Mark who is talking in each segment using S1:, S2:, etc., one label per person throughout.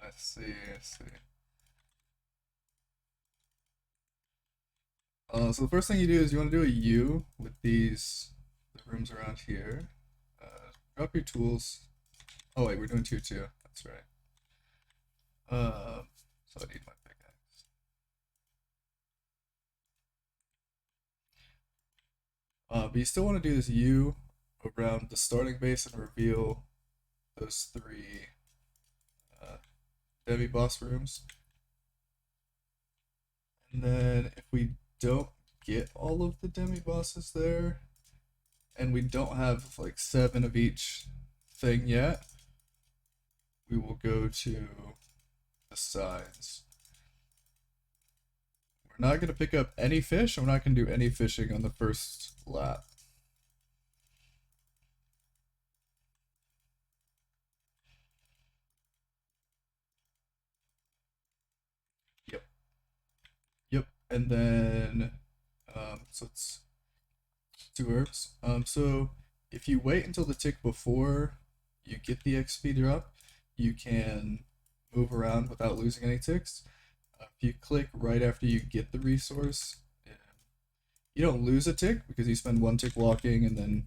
S1: I see, I see. So the first thing you do is you want to do a U with the rooms around here. Drop your tools. Oh wait, we're doing tier 2. That's right. So I need my pickaxe. But you still want to do this U around the starting base and reveal those 3 uh, demi boss rooms. And then if we don't get all of the demi bosses there, and we don't have like 7 of each thing yet, we will go to the sides. We're not going to pick up any fish. I'm not going to do any fishing on the first lap. Yep. Yep. And then, so it's 2 herbs. So if you wait until the tick before you get the XP drop, you can move around without losing any ticks. If you click right after you get the resource, you don't lose a tick because you spend 1 tick walking and then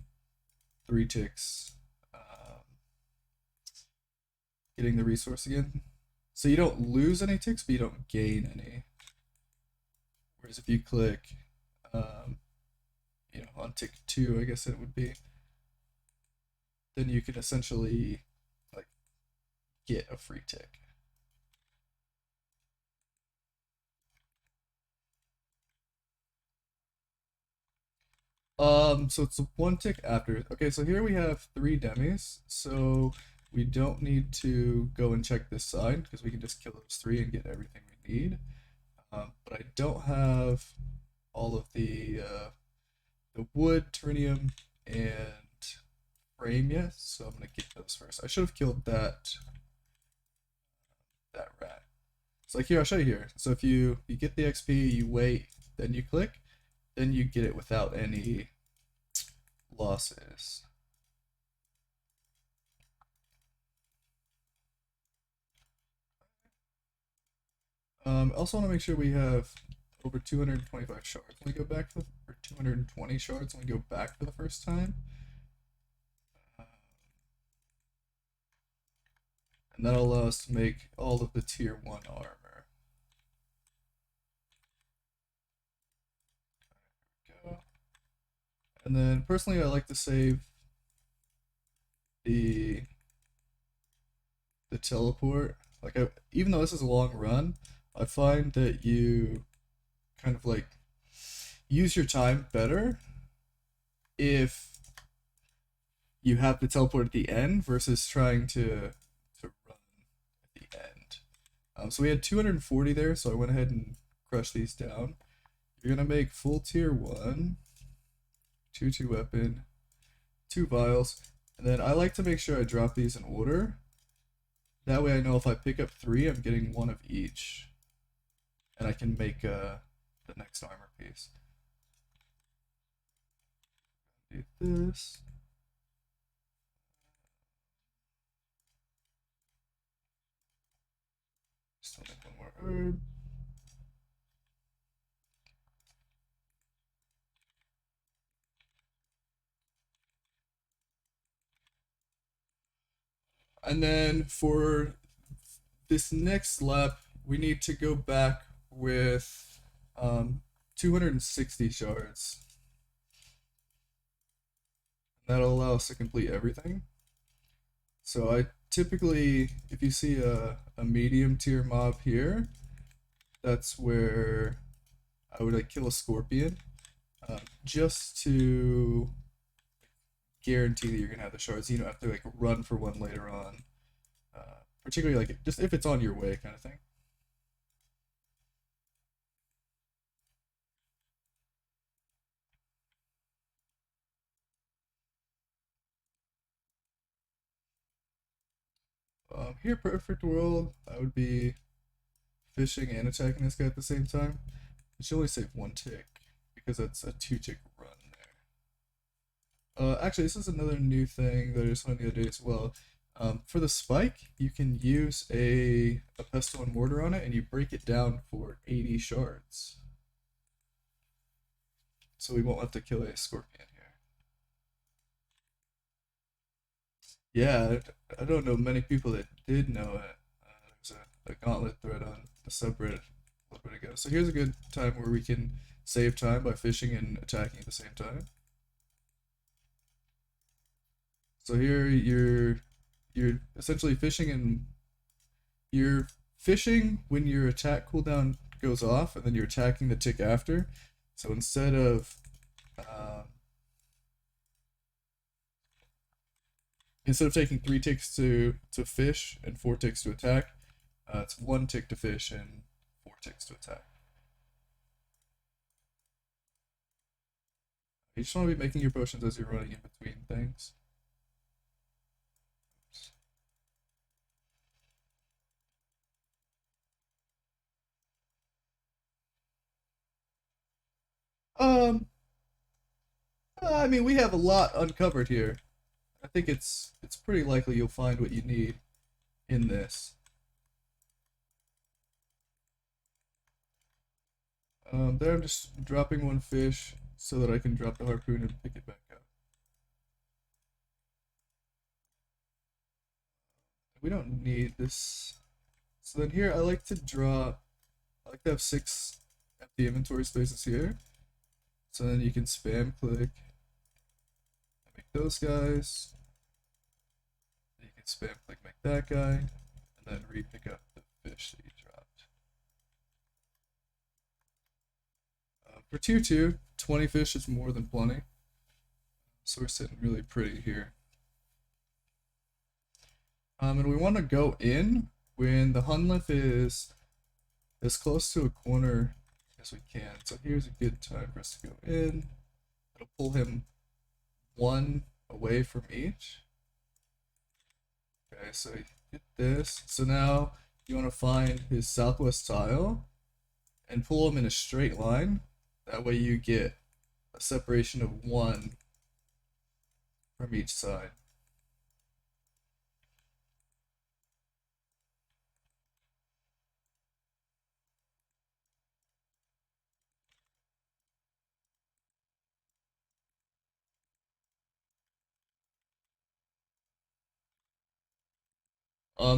S1: 3 ticks getting the resource again. So you don't lose any ticks, but you don't gain any. Whereas if you click, on tick 2, I guess it would be, then you can essentially like get a free tick. So it's 1 tick after. Okay, so here we have 3 demis, so we don't need to go and check this side because we can just kill those 3 and get everything we need. But I don't have all of the wood, terinium, and frame yet, so I'm gonna get those first. I should have killed that rat. So like here, I'll show you here. So if you get the XP, you wait, then you click, then you get it without any losses. Also want to make sure we have over 225 shards when we go back for or 220 shards when we go back for the first time. And that'll allow us to make all of the tier 1 armor. And then personally I like to save the teleport. Like even though this is a long run, I find that you kind of like use your time better if you have the teleport at the end versus trying to run at the end. So we had 240 there, so I went ahead and crushed these down. You're gonna make full tier 1, 2 weapon, 2 vials, and then I like to make sure I drop these in order. That way I know if I pick up 3, I'm getting 1 of each. And I can make the next armor piece. Do this. Still make 1 more herb. And then for this next lap, we need to go back with 260 shards. That'll allow us to complete everything. So I typically, if you see a medium tier mob here, that's where I would like kill a scorpion, just to guarantee that you're gonna have the shards. You don't have to like run for one later on, particularly like just if it's on your way kind of thing. Here, perfect world, I would be fishing and attacking this guy at the same time. It should only save 1 tick because that's a 2 tick run there. Actually, this is another new thing that I just learned the other day as well. For the spike, you can use a pestle and mortar on it, and you break it down for 80 shards. So we won't have to kill a scorpion here. Yeah, I don't know many people that did know it. There's a Gauntlet thread on the subreddit a little bit ago. So here's a good time where we can save time by fishing and attacking at the same time. So here you're essentially fishing, and you're fishing when your attack cooldown goes off, and then you're attacking the tick after. So um, instead of taking 3 ticks to fish and 4 ticks to attack, it's 1 tick to fish and 4 ticks to attack. You just want to be making your potions as you're running in between things. Um, I mean, we have a lot uncovered here. I think it's pretty likely you'll find what you need in this. There I'm just dropping 1 fish so that I can drop the harpoon and pick it back up. We don't need this. So then here I like to have 6 empty inventory spaces here. So then you can spam click and make those guys. You can spam click, make that guy, and then re-pick up the fish that you dropped. For tier 2, 20 fish is more than plenty. So we're sitting really pretty here. And we want to go in when the Hunlif is as close to a corner as we can. So here's a good time for us to go in. It'll pull him 1 away from each. Okay, so you get this. So now you want to find his southwest tile and pull him in a straight line. That way you get a separation of 1 from each side.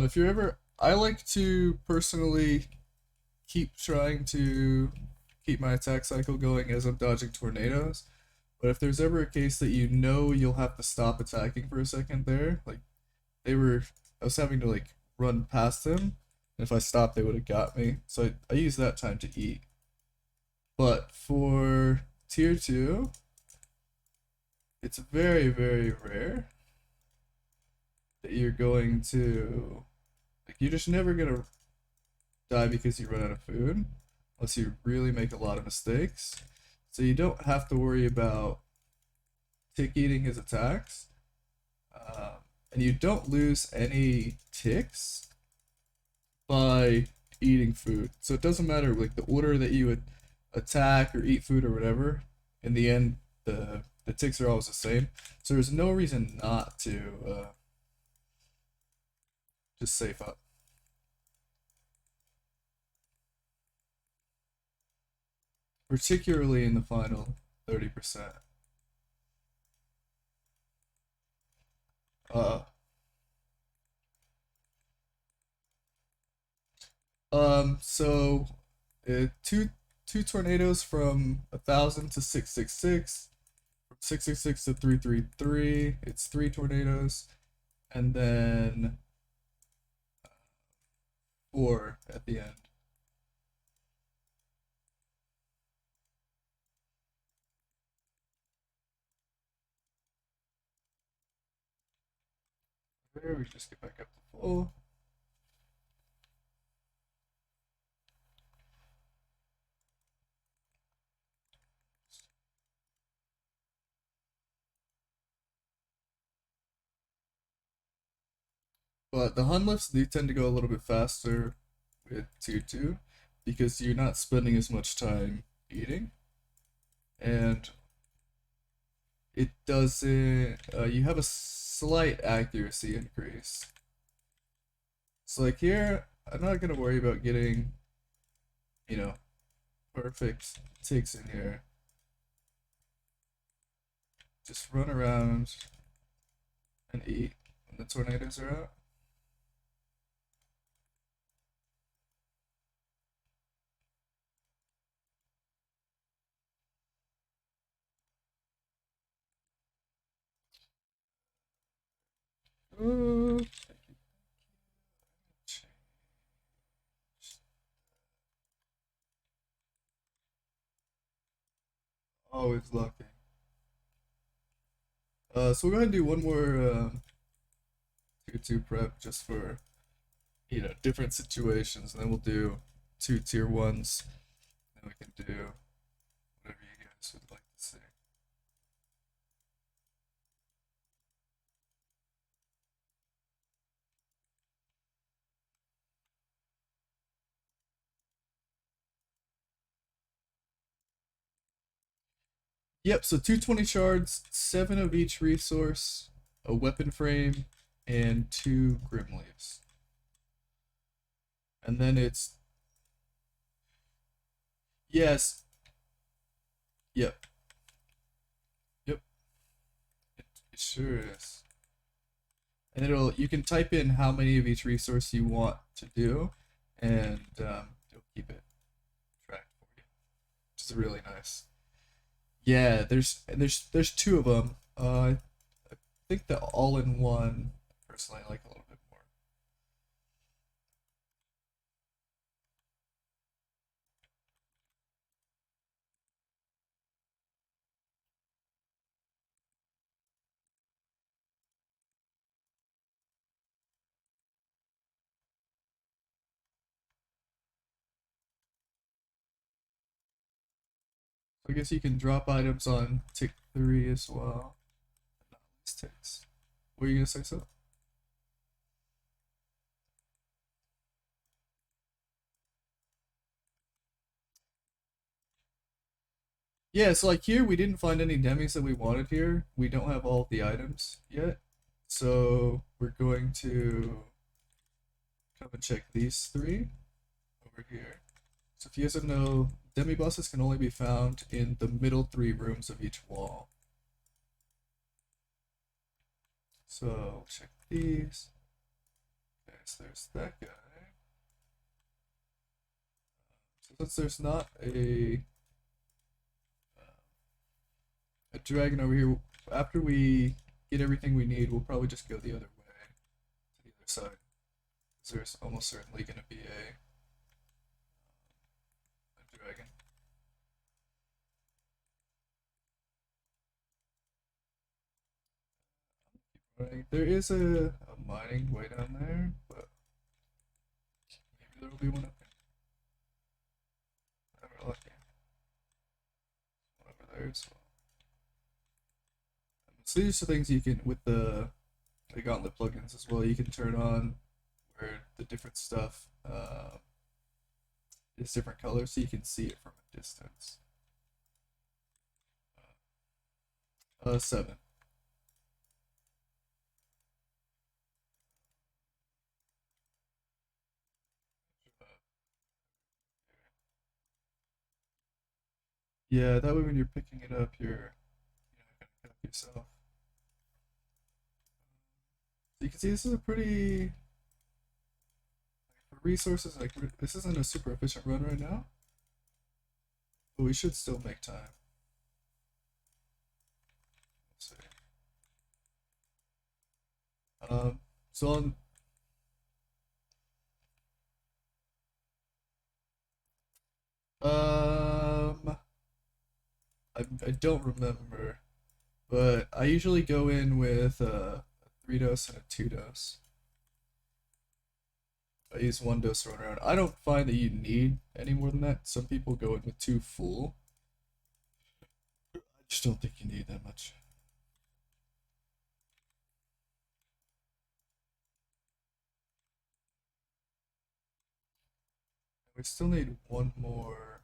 S1: If you're ever, I like to personally keep trying to keep my attack cycle going as I'm dodging tornadoes. But if there's ever a case that you know you'll have to stop attacking for a second there, like I was having to like run past them, and if I stopped, they would have got me. So I use that time to eat. But for tier 2, it's very, very rare that you're going to, like, you're just never gonna die because you run out of food, unless you really make a lot of mistakes. So you don't have to worry about tick eating his attacks. And you don't lose any ticks by eating food. So it doesn't matter like the order that you would attack or eat food or whatever. In the end, the ticks are always the same. So there's no reason not to just safe up. Particularly in the final 30%. Uh, so two tornadoes from 1,000 to 666, from 666 to 333. It's 3 tornadoes, and then 4 at the end. There, we just get back up to full. But the Hun lifts do tend to go a little bit faster with tier 2 because you're not spending as much time eating. And it doesn't, you have a slight accuracy increase. So like here, I'm not gonna worry about getting, you know, perfect ticks in here. Just run around and eat when the tornadoes are out. Uh, Always lucky. So we'll go ahead and do one more tier 2 prep just for, different situations, and then we'll do 2 tier 1s, and we can do whatever you guys would like to see. Yep, so 220 shards, 7 of each resource, a weapon frame, and 2 grim leaves. And then it's, yes, yep, yep, it sure is. And you can type in how many of each resource you want to do, and it'll keep it tracked for you, which is really nice. Yeah, there's 2 of them. I think the all-in-one personally I like a little bit more. So I guess you can drop items on tick 3 as well. Not least ticks. Were you gonna say so? Yeah, so like here we didn't find any demis that we wanted here. We don't have all of the items yet. So we're going to come and check these 3 over here. So if you guys don't know, demi bosses can only be found in the middle 3 rooms of each wall. So check these. Okay, so there's that guy. So since there's not a dragon over here, after we get everything we need, we'll probably just go the other way to the other side. There's almost certainly going to be a dragon. Right. There is a mining way down there, but maybe there will be one up here. If we're lucky. One over there as well. So these are things you can, with the Gauntlet plugins as well, you can turn on where the different stuff is different colors so you can see it from a distance. 7. Yeah, that way when you're picking it up, you're not gonna cut yourself. So you can see this is a pretty, for resources, like this isn't a super efficient run right now, but we should still make time. Let's see. So on, um, I don't remember, but I usually go in with a 3 dose and a 2 dose. I use 1 dose to run around. I don't find that you need any more than that. Some people go in with 2 full. I just don't think you need that much. We still need 1 more.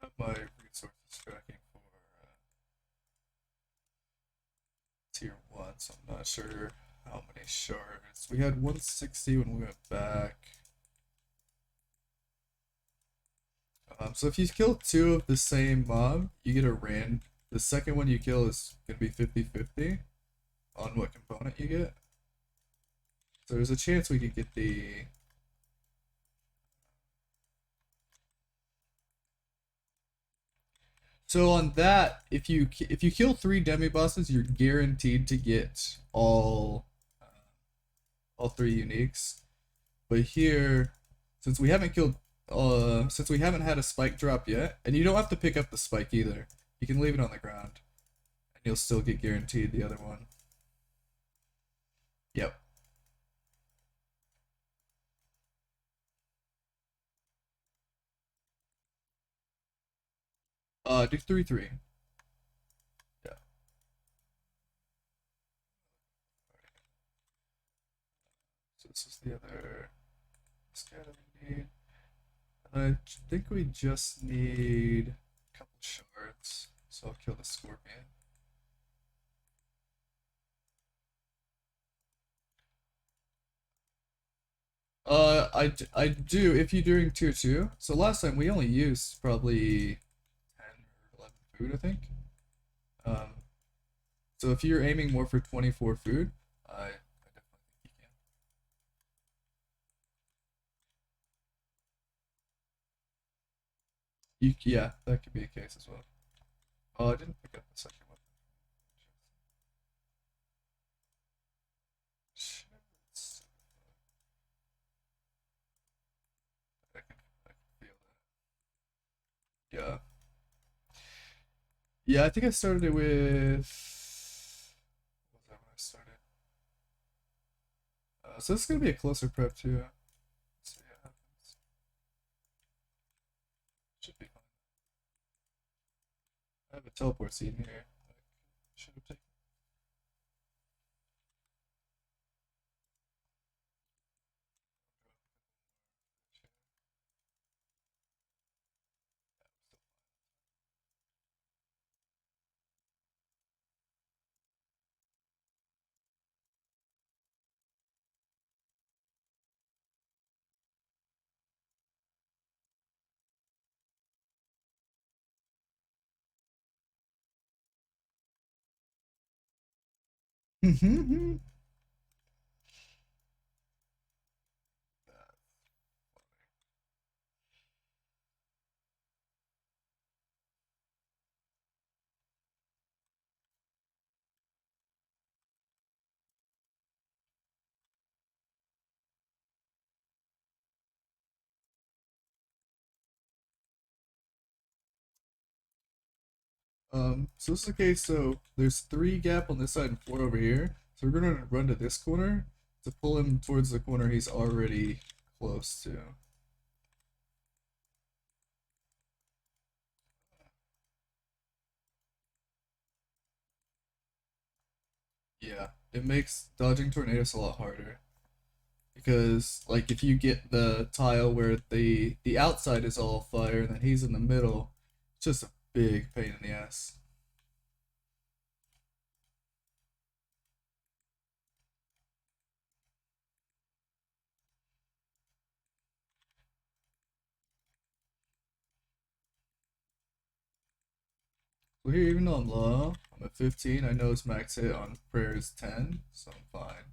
S1: have my resources tracking for tier 1, so I'm not sure how many shards. We had 160 when we went back. So if you kill 2 of the same mob, you get a rand. The second one you kill is going to be 50-50 on what component you get. So there's a chance we could get the... So on that, if you kill 3 demi-bosses, you're guaranteed to get all 3 uniques. But here, since we haven't had a spike drop yet, and you don't have to pick up the spike either. You can leave it on the ground, and you'll still get guaranteed the other one. Yep. Do 3-3. Yeah. So this is the other scatter we need. I think we just need a couple shards, so I'll kill the scorpion. I do if you're doing tier 2. So last time we only used probably 10 or 11 food, I think. So if you're aiming more for 24 food, I definitely think you can. Yeah, that could be a case as well. Oh, I didn't pick up the second one. Shit. I can feel that. Yeah. Yeah, I think I started it with. What was that when I started? So this is gonna be a closer prep too. Let's see what happens. Should be fine. I have a teleport seed in here. I should have taken. So this is the case. So there's 3 gap on this side and 4 over here. So we're gonna run to this corner to pull him towards the corner he's already close to. Yeah, it makes dodging tornadoes a lot harder because like if you get the tile where the outside is all fire and then he's in the middle, it's just a big pain in the ass. So here, even though I'm low, I'm at 15. I know his max hit on prayer is 10, so I'm fine.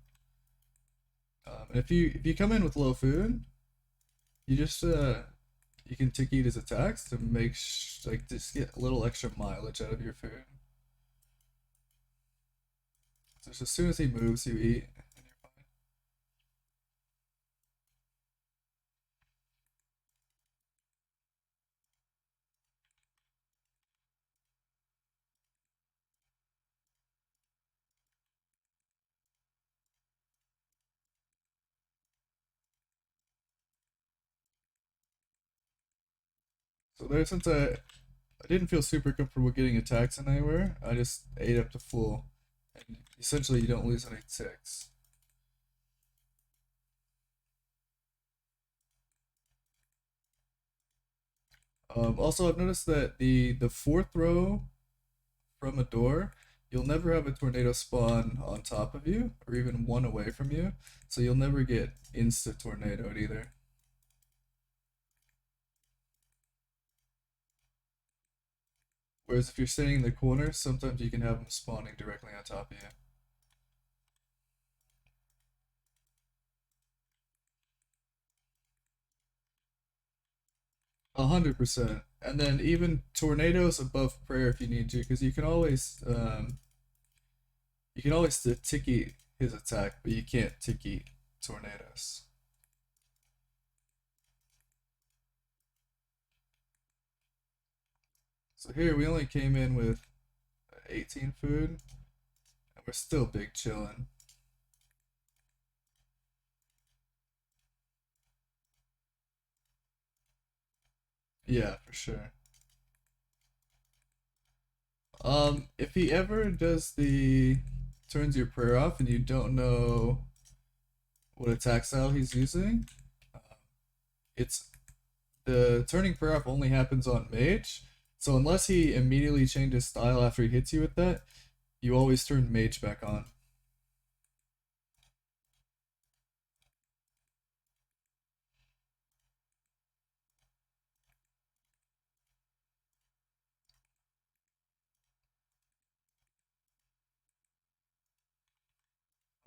S1: And if you come in with low food, you just you can tick eat his attacks to make like just get a little extra mileage out of your food. So just as soon as he moves, you eat, and you're fine. So there, since I didn't feel super comfortable getting attacks in anywhere, I just ate up to full, and essentially you don't lose any ticks. Also, I've noticed that the fourth row from a door, you'll never have a tornado spawn on top of you or even one away from you, so you'll never get insta tornadoed either. Whereas if you're sitting in the corner, sometimes you can have them spawning directly on top of you. 100%. And then even tornadoes above prayer if you need to, because you can always tiki his attack, but you can't tiki tornadoes. So here we only came in with 18 food, and we're still big chilling. Yeah, for sure. If he ever does the turns your prayer off and you don't know what attack style he's using, it's the turning prayer off only happens on mage. So unless he immediately changes style after he hits you with that, you always turn mage back on.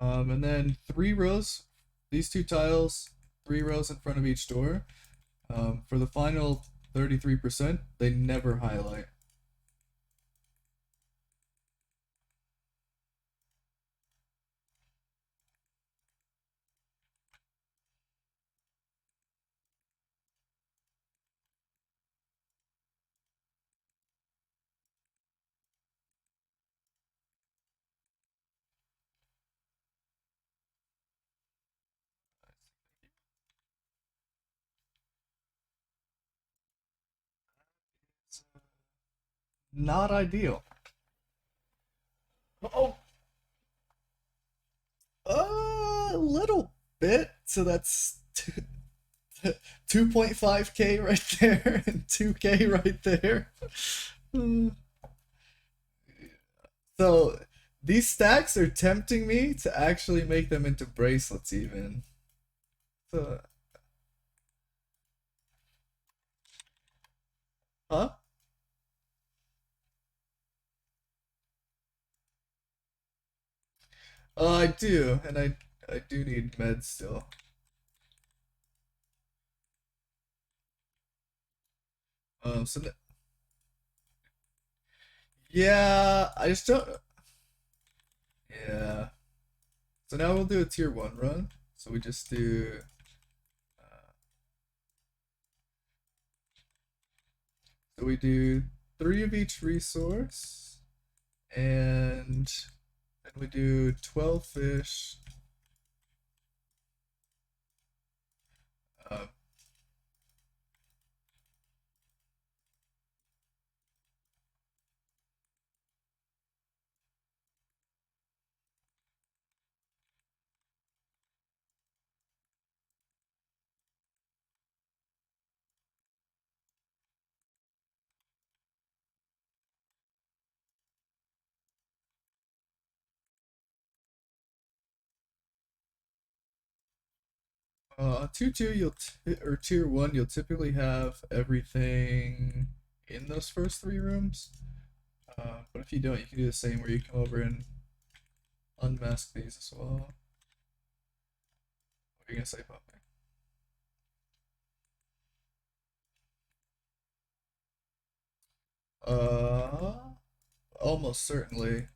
S1: And then three rows, these two tiles, three rows in front of each door. For the final 33%, they never highlight. It's not ideal. Oh, a little bit. So that's 2.5k right there and 2k right there. So these stacks are tempting me to actually make them into bracelets even. So, huh? I do, and I do need meds still. So yeah, I just don't. Yeah. So now we'll do a tier one run. So we just do. Uh, so we do three of each resource, and then we do 12 fish. Uh, tier two, or tier one, you'll typically have everything in those first three rooms. But if you don't, you can do the same where you come over and unmask these as well. What are you gonna say, Puppy? Uh, Almost certainly.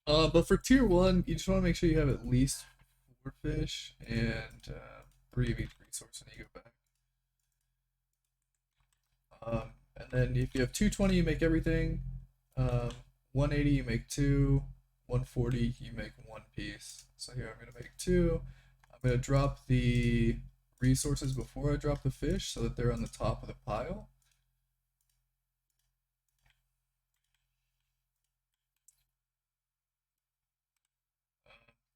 S1: But for tier one, you just want to make sure you have at least four fish and three of each resource when you go back. And then if you have 220, you make everything. Um, 180 you make two, 140 you make one piece. So here I'm gonna make two. I'm gonna drop the resources before I drop the fish so that they're on the top of the pile.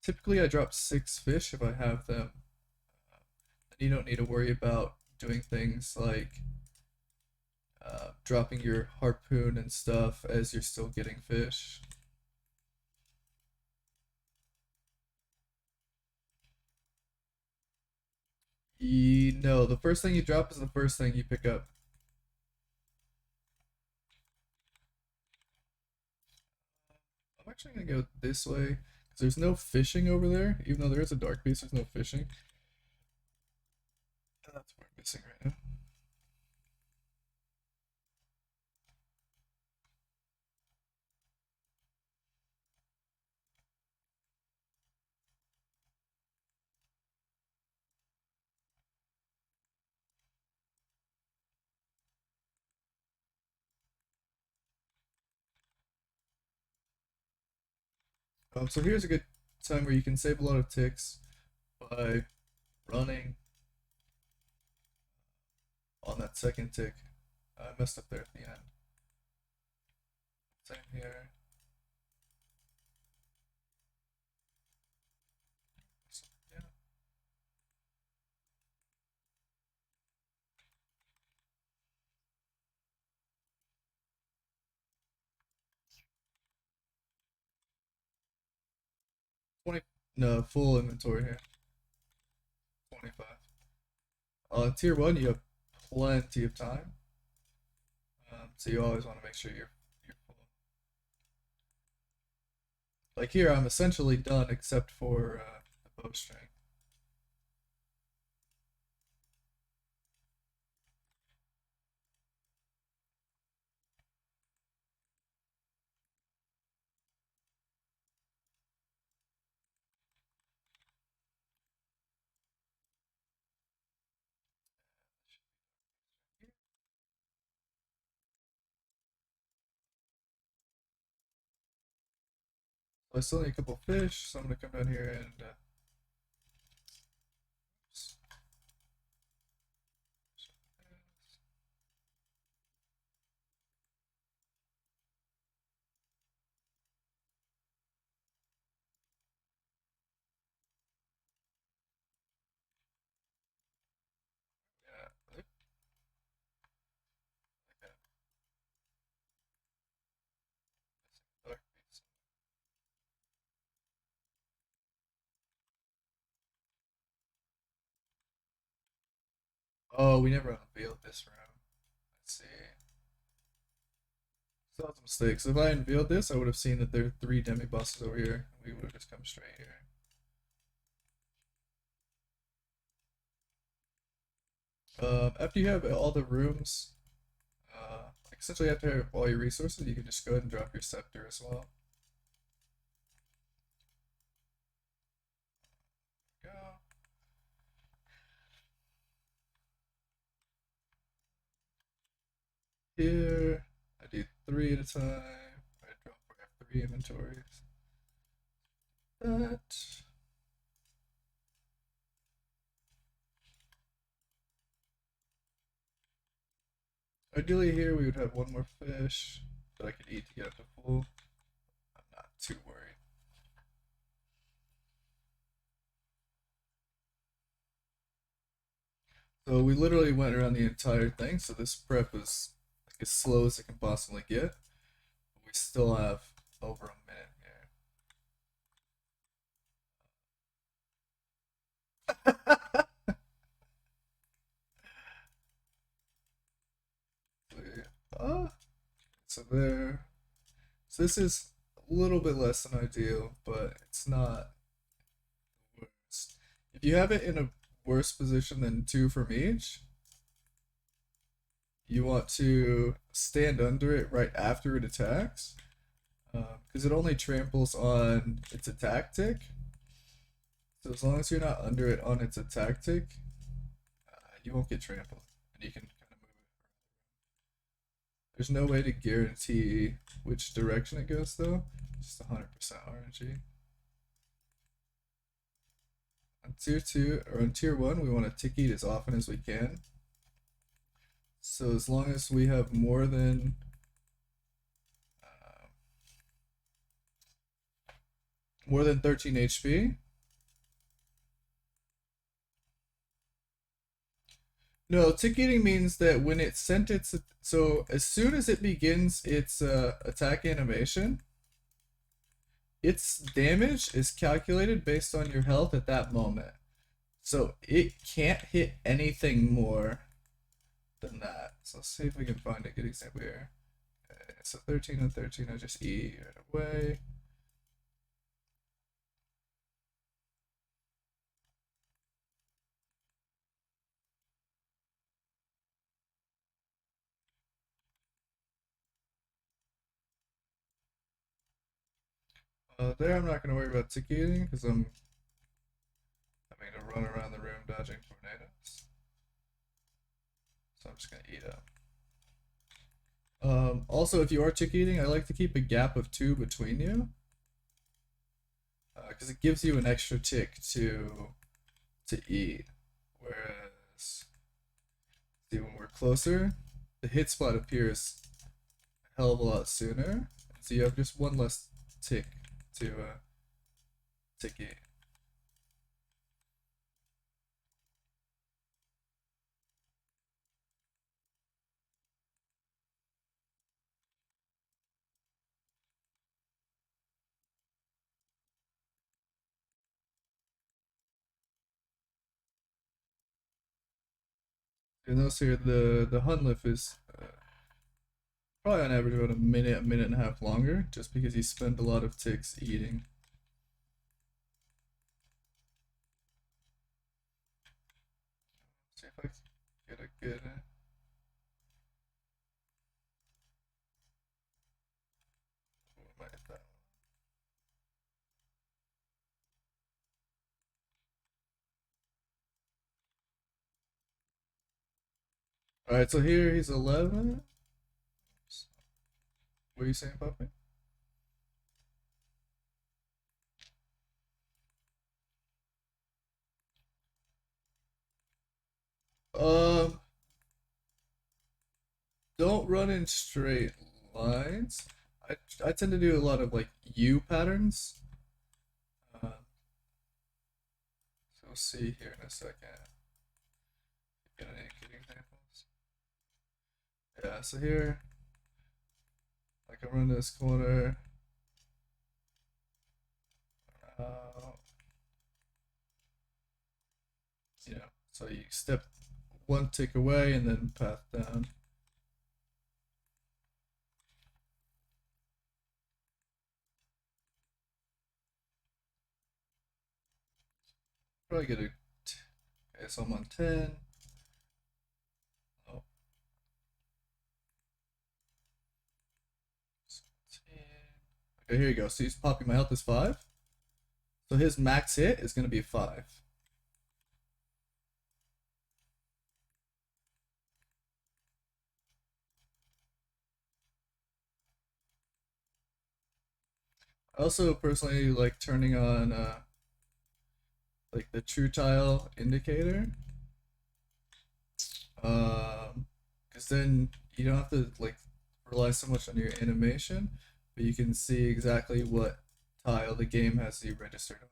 S1: Typically I drop six fish if I have them. And you don't need to worry about doing things like dropping your harpoon and stuff as you're still getting fish. No, the first thing you drop is the first thing you pick up. I'm actually gonna go this way because there's no fishing over there. Even though there is a dark beast, there's no fishing. And that's what we're missing right now. So here's a good time where you can save a lot of ticks by running on that second tick. I messed up there at the end. Same here. So, yeah. 20, no, full inventory here. 25. Tier 1, you have plenty of time. So you always want to make sure you're full. Like here, I'm essentially done except for the bowstring. So I still need a couple fish, so I'm gonna come down here and yeah, dark beast. Oh, we never unveiled this room. Let's see. So that's a mistake. So if I unveiled this, I would have seen that there are three demi bosses over here. We would have just come straight here. After you have all the rooms, essentially after you have all your resources, you can just go ahead and drop your scepter as well. Go. Here, I do three at a time. I drop. I have three inventories. That. Ideally, here we would have one more fish that I could eat to get up to full. I'm not too worried. So we literally went around the entire thing. So this prep is like as slow as it can possibly get. We still have over a minute here. So there. So this is a little bit less than ideal, but it's not worst. If you have it in a worse position than two from each, you want to stand under it right after it attacks, because it only tramples on its attack tick. So as long as you're not under it on its attack tick, you won't get trampled, and you can kind of move There's no way to guarantee which direction it goes though. Just 100% RNG. On tier 2 or on tier 1, we want to tick eat as often as we can. So as long as we have more than more than 13 HP. No, tick eating means that when it sent its, so as soon as it begins its attack animation, its damage is calculated based on your health at that moment. So it can't hit anything more than that. So let's see if we can find a good example here. Okay, so 13 and 13, I just eat right away. There I'm not going to worry about tick eating because I'm having to run around the room dodging tornadoes. So I'm just going to eat up. Also, if you are tick eating, I like to keep a gap of 2 between you. Because it gives you an extra tick to eat. Whereas, see, when we're closer, the hit spot appears a hell of a lot sooner. So you have just one less tick to tick eat. You notice here the hunt lift is probably on average about a minute and a half longer, just because you spend a lot of ticks eating. See if I can get a good. Might hit that one. All right, so here he's 11. What are you saying, Puppy? Um, don't run in straight lines. I tend to do a lot of like U patterns. So we'll see here in a second. Get any good examples? Yeah, so here, like I run this corner. You know, so you step one tick away and then path down. Probably get a. Okay, so I'm on 10. Oh. 17. Okay, here you go. So he's popping my health is 5. So his max hit is going to be 5. I also personally like turning on like the true tile indicator. Because then you don't have to like rely so much on your animation, but you can see exactly what tile the game has you registered on.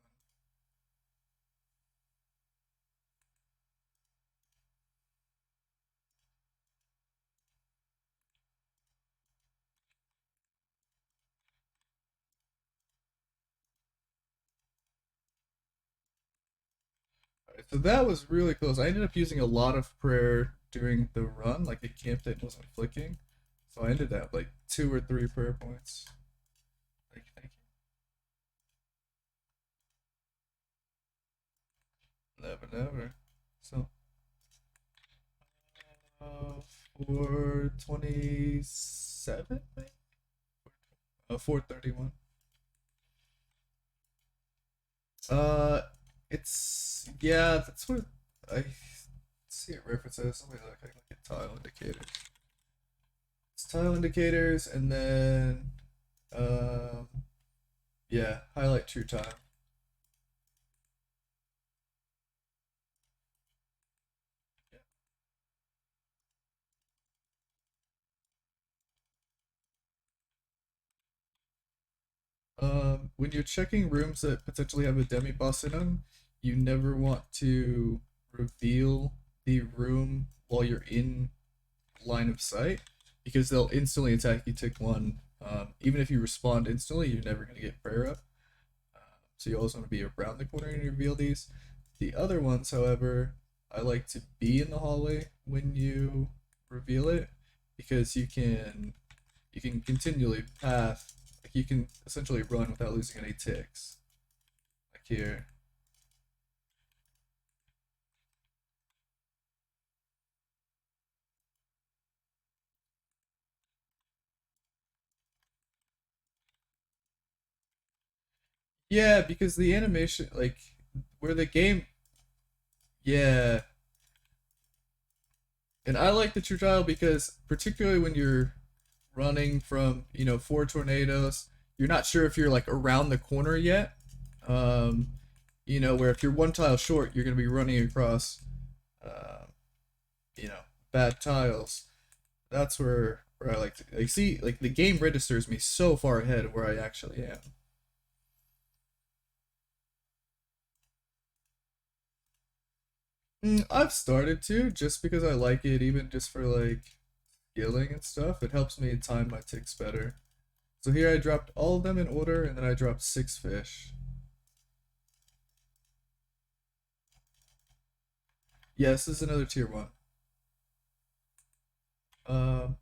S1: Alright, so that was really close. I ended up using a lot of prayer during the run, like it camped it wasn't flicking. So I ended up like 2 or 3 prayer points. Thank you. Never, never. So, 427, maybe? 431. Uh, it's, yeah, that's what I see it references. Something like I look at tile indicators. tile indicators, and then um, yeah, highlight true time. When you're checking rooms that potentially have a demi boss in them, you never want to reveal the room while you're in line of sight because they'll instantly attack you tick one. Even if you respond instantly, you're never going to get prayer up. So you always want to be around the corner and reveal these. The other ones, however, I like to be in the hallway when you reveal it because you can continually path. Like you can essentially run without losing any ticks. Like here. Yeah, because the animation, like where the game, yeah, and I like the true tile because particularly when you're running from four tornadoes, you're not sure if you're like around the corner yet. Um, where if you're one tile short, you're gonna be running across, uh, you know, bad tiles. That's where I like to like see like the game registers me so far ahead of where I actually am. I've started to just because I like it, even just for like skilling and stuff. It helps me time my ticks better. So here I dropped all of them in order, and then I dropped 6 fish. Yes, this is another tier one.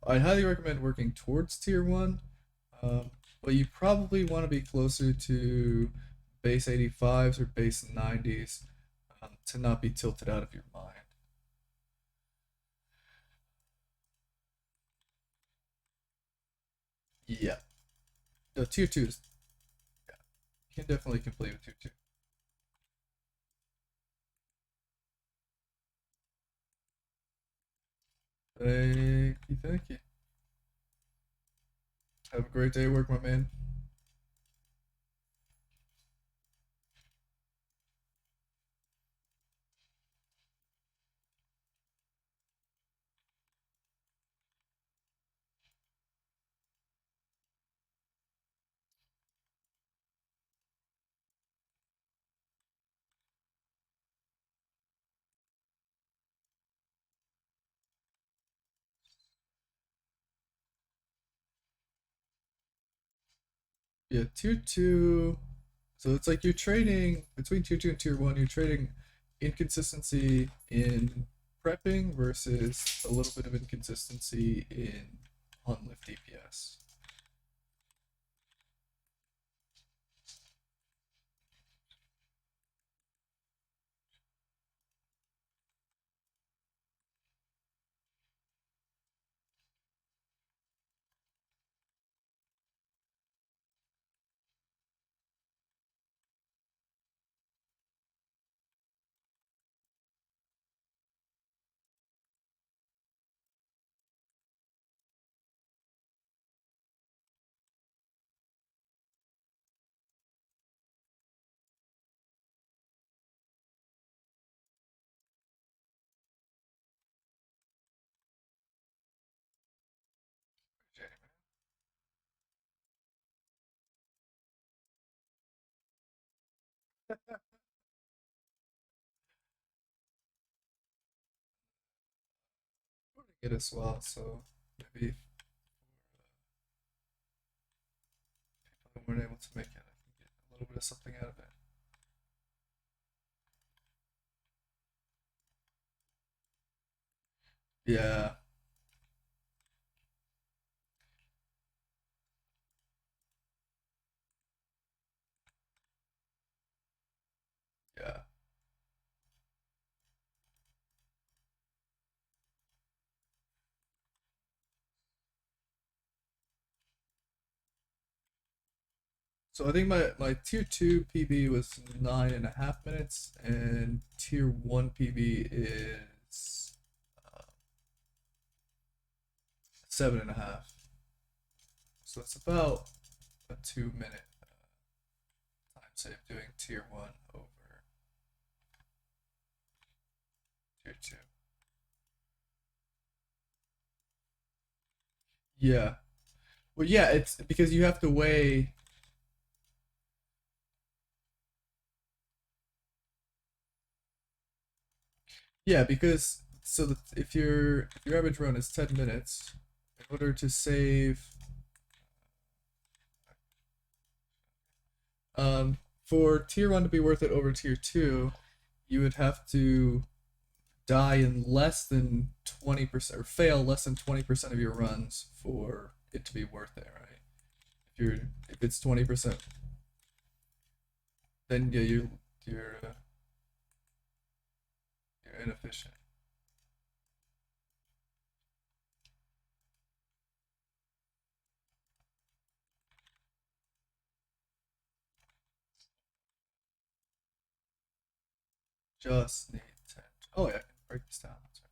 S1: I highly recommend working towards tier one, um, but you probably want to be closer to base 85s or base 90s to not be tilted out of your mind. Yeah, the tier twos, yeah, you can definitely complete with tier two. Thank you, thank you. Have a great day at work, my man. Yeah, tier two. So it's like you're trading between tier two and tier one. You're trading inconsistency in prepping versus a little bit of inconsistency in on lift DPS. Get as well, so maybe people who weren't able to make it, I can get a little bit of something out of it. Yeah, yeah. So I think my tier two PB was 9.5 minutes, and tier one PB is 7.5. So it's about a 2 minute time save doing tier 1 over tier 2. Yeah. Well, yeah, it's because you have to weigh. Yeah, because so that if your average run is 10 minutes, in order to save for tier 1 to be worth it over tier 2, you would have to die in less than 20% or fail less than 20% of your runs for it to be worth it, right? If it's 20%, then yeah, you're uh, you're inefficient. Just need 10. Oh yeah, I can break this down. That's right.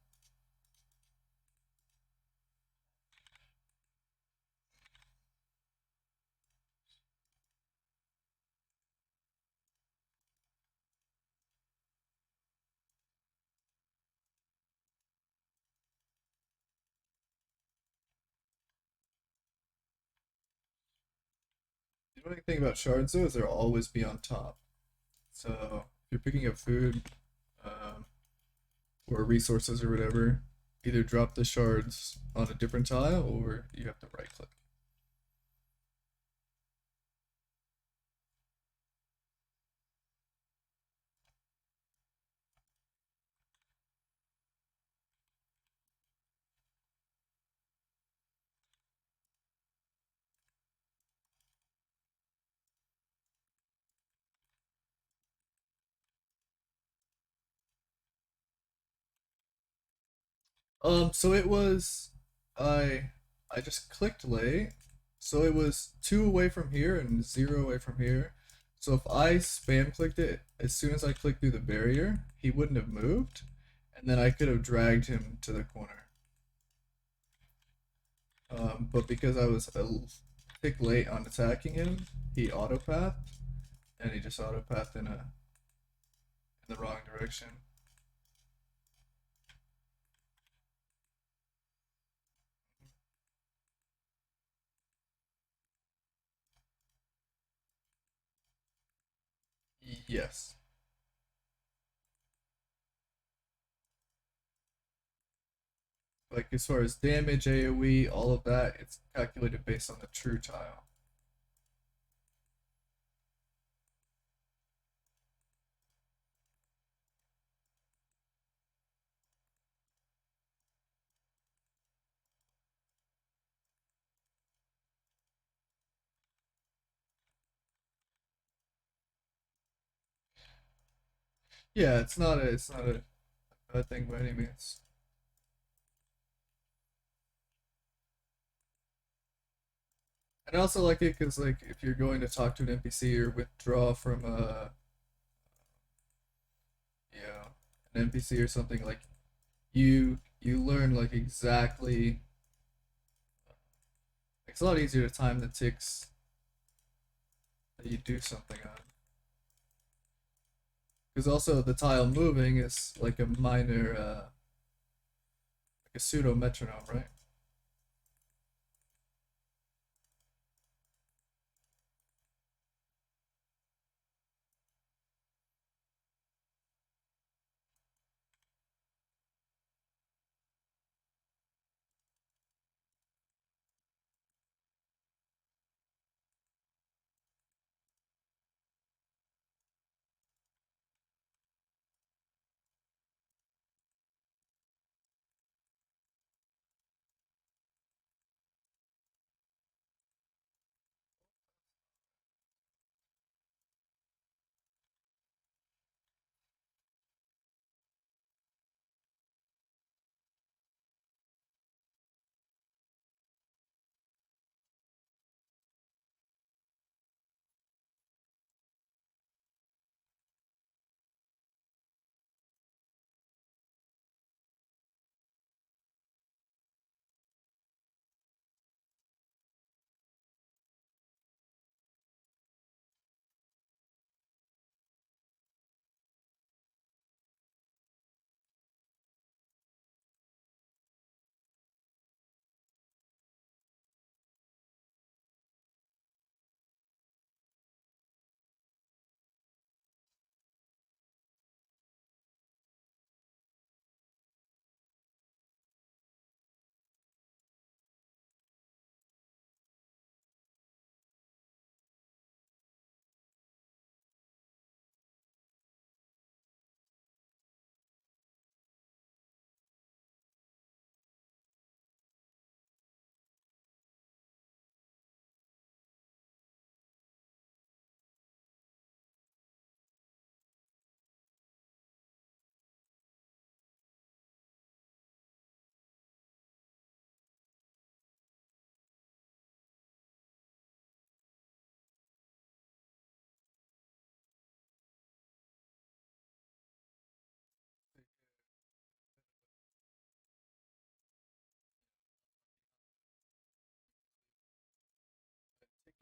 S1: The only thing about shards though is they'll always be on top. So if you're picking up food, um, or resources or whatever, either drop the shards on a different tile or you have to right click. So it was I I just clicked late. So it was 2 away from here and 0 away from here. So if I spam clicked it, as soon as I clicked through the barrier, he wouldn't have moved, and then I could have dragged him to the corner. But because I was a tick late on attacking him, he autopathed, and he just autopathed in the wrong direction. Yes. Like as far as damage, AoE, all of that, it's calculated based on the true tile. Yeah, it's not a bad thing by any means. And I also like it because like if you're going to talk to an NPC or withdraw from a you know an NPC or something, like you learn like exactly. It's a lot easier to time the ticks that you do something on. Because also the tile moving is like a minor like a pseudo metronome, right?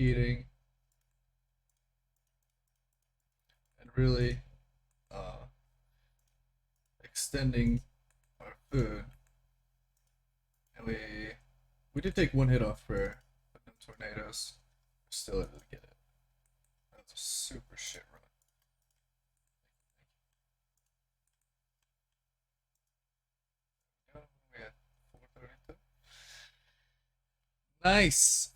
S1: eating and really uh, extending our food. And we did take one hit off prayer, but no tornadoes. We're still able to get it. That's a super shit run. We had 432. Nice.